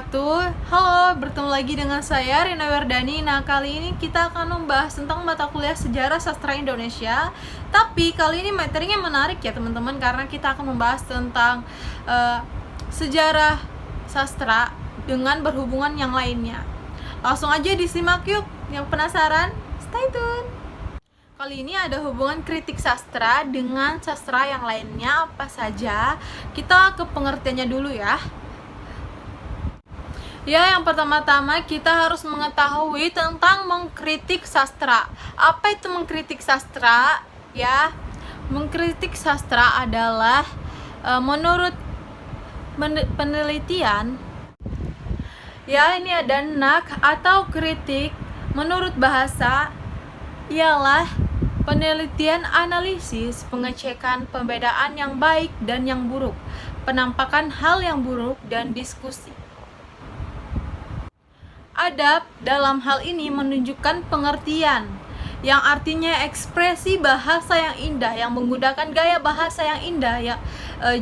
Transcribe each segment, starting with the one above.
wabarakatuh. Halo, bertemu lagi dengan saya Rina Werdani. Nah, kali ini kita akan membahas tentang mata kuliah Sejarah Sastra Indonesia. Tapi kali ini materinya menarik ya teman-teman, karena kita akan membahas tentang sejarah sastra dengan berhubungan yang lainnya. Langsung aja disimak yuk. Yang penasaran, stay tune. Kali ini ada hubungan kritik sastra dengan sastra yang lainnya apa saja. Kita ke pengertiannya dulu ya. Ya, yang pertama-tama kita harus mengetahui tentang mengkritik sastra. Apa itu mengkritik sastra? Ya, mengkritik sastra adalah menurut penelitian, ya ini ada nak atau kritik menurut bahasa ialah penelitian analisis, pengecekan pembedaan yang baik dan yang buruk, penampakan hal yang buruk dan diskusi. Adab dalam hal ini menunjukkan pengertian, yang artinya ekspresi bahasa yang indah, yang menggunakan gaya bahasa yang indah,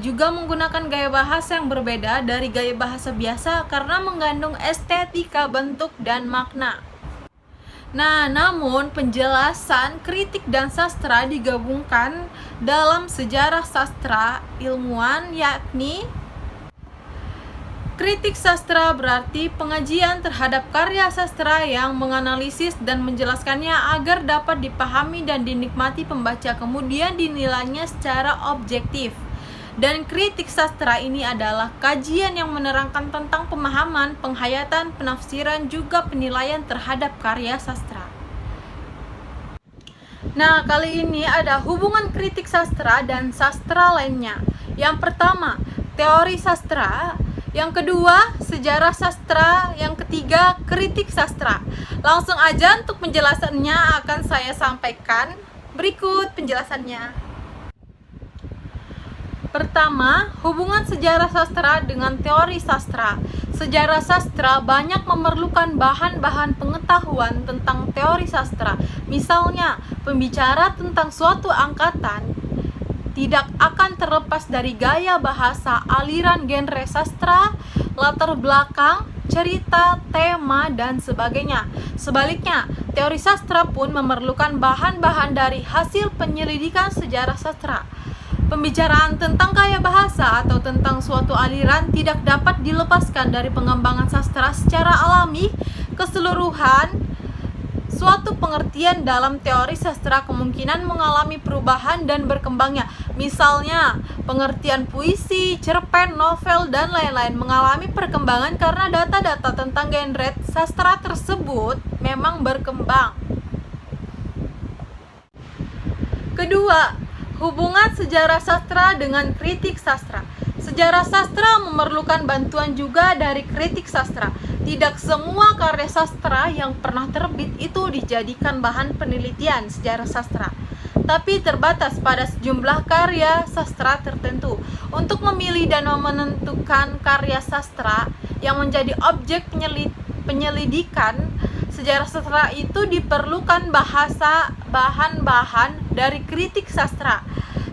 juga menggunakan gaya bahasa yang berbeda dari gaya bahasa biasa karena mengandung estetika bentuk dan makna. Nah, namun penjelasan kritik dan sastra digabungkan dalam sejarah sastra ilmuwan, yakni kritik sastra berarti pengajian terhadap karya sastra yang menganalisis dan menjelaskannya agar dapat dipahami dan dinikmati pembaca, kemudian dinilainya secara objektif. Dan kritik sastra ini adalah kajian yang menerangkan tentang pemahaman, penghayatan, penafsiran, juga penilaian terhadap karya sastra. Nah, kali ini ada hubungan kritik sastra dan sastra lainnya. Yang pertama, teori sastra. Yang kedua, sejarah sastra. Yang ketiga, kritik sastra. Langsung aja untuk penjelasannya akan saya sampaikan. Berikut penjelasannya. Pertama, hubungan sejarah sastra dengan teori sastra. Sejarah sastra banyak memerlukan bahan-bahan pengetahuan tentang teori sastra. Misalnya, pembicara tentang suatu angkatan tidak akan terlepas dari gaya bahasa, aliran genre sastra, latar belakang, cerita, tema, dan sebagainya. Sebaliknya, teori sastra pun memerlukan bahan-bahan dari hasil penyelidikan sejarah sastra. Pembicaraan tentang gaya bahasa atau tentang suatu aliran tidak dapat dilepaskan dari pengembangan sastra secara alami. Keseluruhan suatu pengertian dalam teori sastra kemungkinan mengalami perubahan dan berkembangnya. Misalnya, pengertian puisi, cerpen, novel, dan lain-lain mengalami perkembangan karena data-data tentang genre sastra tersebut memang berkembang. Kedua, hubungan sejarah sastra dengan kritik sastra. Sejarah sastra memerlukan bantuan juga dari kritik sastra. Tidak semua karya sastra yang pernah terbit itu dijadikan bahan penelitian sejarah sastra, tapi terbatas pada sejumlah karya sastra tertentu. Untuk memilih dan menentukan karya sastra yang menjadi objek penyelidikan sejarah sastra itu diperlukan bahan-bahan dari kritik sastra.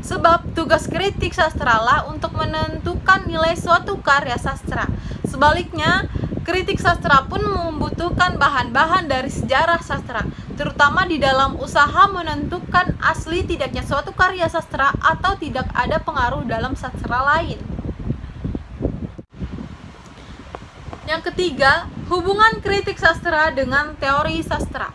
Sebab tugas kritik sastra lah untuk menentukan nilai suatu karya sastra. Sebaliknya, kritik sastra pun membutuhkan bahan-bahan dari sejarah sastra, terutama di dalam usaha menentukan asli tidaknya suatu karya sastra atau tidak ada pengaruh dalam sastra lain. Yang ketiga, hubungan kritik sastra dengan teori sastra.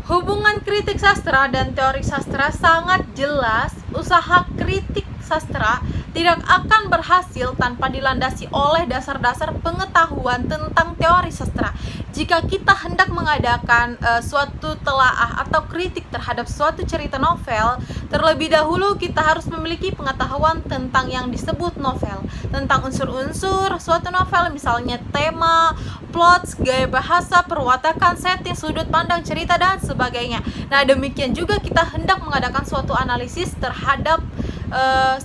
Hubungan kritik sastra dan teori sastra sangat jelas. Usaha kritik sastra tidak akan berhasil tanpa dilandasi oleh dasar-dasar pengetahuan tentang teori sastra. Jika kita hendak mengadakan suatu telaah atau kritik terhadap suatu cerita novel, terlebih dahulu kita harus memiliki pengetahuan tentang yang disebut novel, tentang unsur-unsur suatu novel, misalnya tema, plot, gaya bahasa, perwatakan, setting, sudut pandang cerita, dan sebagainya. Nah, demikian juga kita hendak mengadakan suatu analisis terhadap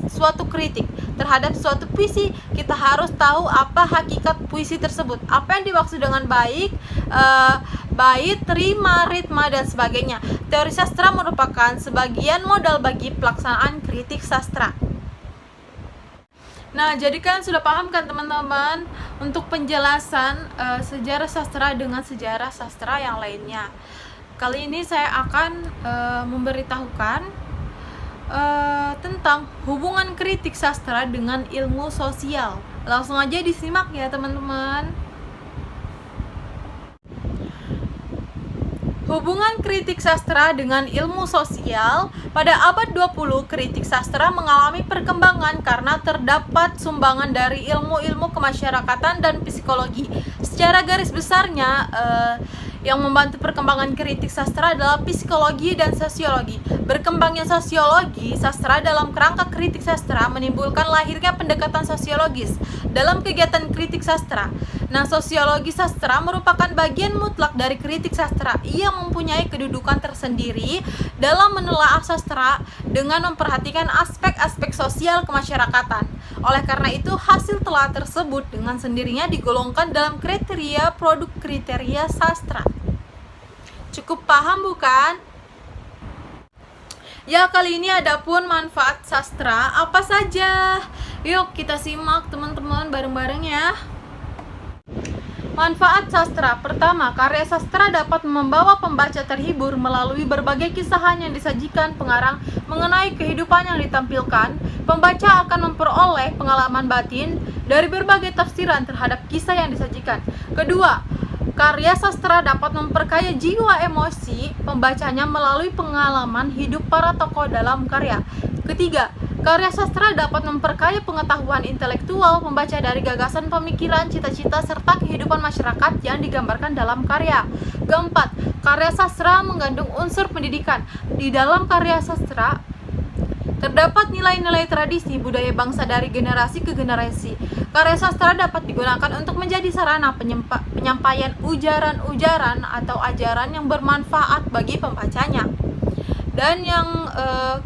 suatu kritik terhadap suatu puisi. Kita harus tahu apa hakikat puisi tersebut, apa yang dimaksud dengan bait, rima, ritma, dan sebagainya. Teori sastra merupakan sebagian modal bagi pelaksanaan kritik sastra. Nah, jadi kan sudah paham kan teman-teman untuk penjelasan sejarah sastra dengan sejarah sastra yang lainnya. Kali ini saya akan memberitahukan tentang hubungan kritik sastra dengan ilmu sosial. Langsung aja disimak ya teman-teman. Hubungan kritik sastra dengan ilmu sosial. Pada abad 20, kritik sastra mengalami perkembangan karena terdapat sumbangan dari ilmu-ilmu kemasyarakatan dan psikologi. Secara garis besarnya, yang membantu perkembangan kritik sastra adalah psikologi dan sosiologi. Berkembangnya sosiologi sastra dalam kerangka kritik sastra menimbulkan lahirnya pendekatan sosiologis dalam kegiatan kritik sastra. Nah, sosiologi sastra merupakan bagian mutlak dari kritik sastra. Ia mempunyai kedudukan tersendiri dalam menelaah sastra dengan memperhatikan aspek-aspek sosial kemasyarakatan. Oleh karena itu, hasil telah tersebut dengan sendirinya digolongkan dalam kriteria produk kriteria sastra. Cukup paham bukan? Ya, kali ini adapun manfaat sastra apa saja? Yuk kita simak teman-teman bareng-bareng ya. Manfaat sastra. Pertama, karya sastra dapat membawa pembaca terhibur melalui berbagai kisahan yang disajikan pengarang mengenai kehidupan yang ditampilkan. Pembaca akan memperoleh pengalaman batin dari berbagai tafsiran terhadap kisah yang disajikan. Kedua, karya sastra dapat memperkaya jiwa emosi pembacanya melalui pengalaman hidup para tokoh dalam karya. Ketiga, karya sastra dapat memperkaya pengetahuan intelektual pembaca dari gagasan pemikiran, cita-cita, serta kehidupan masyarakat yang digambarkan dalam karya. Keempat, karya sastra mengandung unsur pendidikan. Di dalam karya sastra terdapat nilai-nilai tradisi budaya bangsa dari generasi ke generasi. Karya sastra dapat digunakan untuk menjadi sarana penyampaian ujaran-ujaran atau ajaran yang bermanfaat bagi pembacanya. Dan yang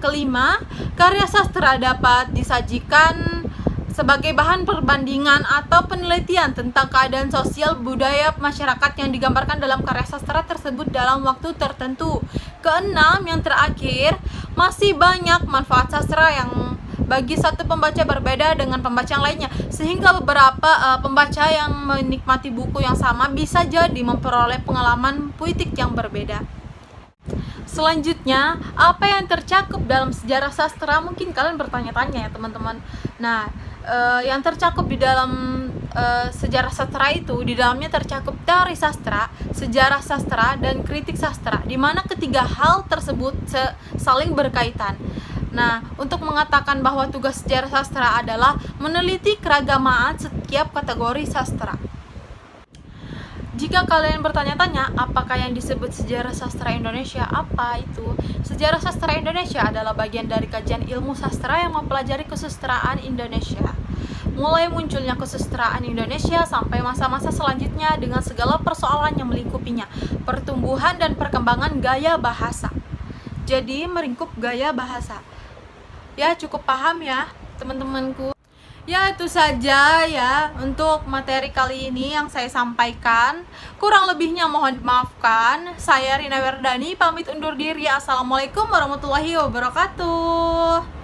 kelima, karya sastra dapat disajikan sebagai bahan perbandingan atau penelitian tentang keadaan sosial budaya masyarakat yang digambarkan dalam karya sastra tersebut dalam waktu tertentu. Keenam, yang terakhir, masih banyak manfaat sastra yang bagi satu pembaca berbeda dengan pembaca yang lainnya, sehingga beberapa pembaca yang menikmati buku yang sama bisa jadi memperoleh pengalaman puitik yang berbeda. Selanjutnya, apa yang tercakup dalam sejarah sastra? Mungkin kalian bertanya-tanya ya teman-teman. Nah, yang tercakup di dalam sejarah sastra itu, di dalamnya tercakup teori sastra, sejarah sastra, dan kritik sastra, di mana ketiga hal tersebut saling berkaitan. Nah, untuk mengatakan bahwa tugas sejarah sastra adalah meneliti keragamaan setiap kategori sastra. Jika kalian bertanya-tanya, apakah yang disebut sejarah sastra Indonesia? Apa itu? Sejarah sastra Indonesia adalah bagian dari kajian ilmu sastra yang mempelajari kesusastraan Indonesia. Mulai munculnya kesusastraan Indonesia sampai masa-masa selanjutnya dengan segala persoalan yang melingkupinya, pertumbuhan dan perkembangan gaya bahasa. Jadi, meringkup gaya bahasa. Ya, cukup paham ya, teman-temanku. Ya, itu saja ya untuk materi kali ini yang saya sampaikan. Kurang lebihnya mohon dimaafkan. Saya Rina Werdani pamit undur diri. Assalamualaikum warahmatullahi wabarakatuh.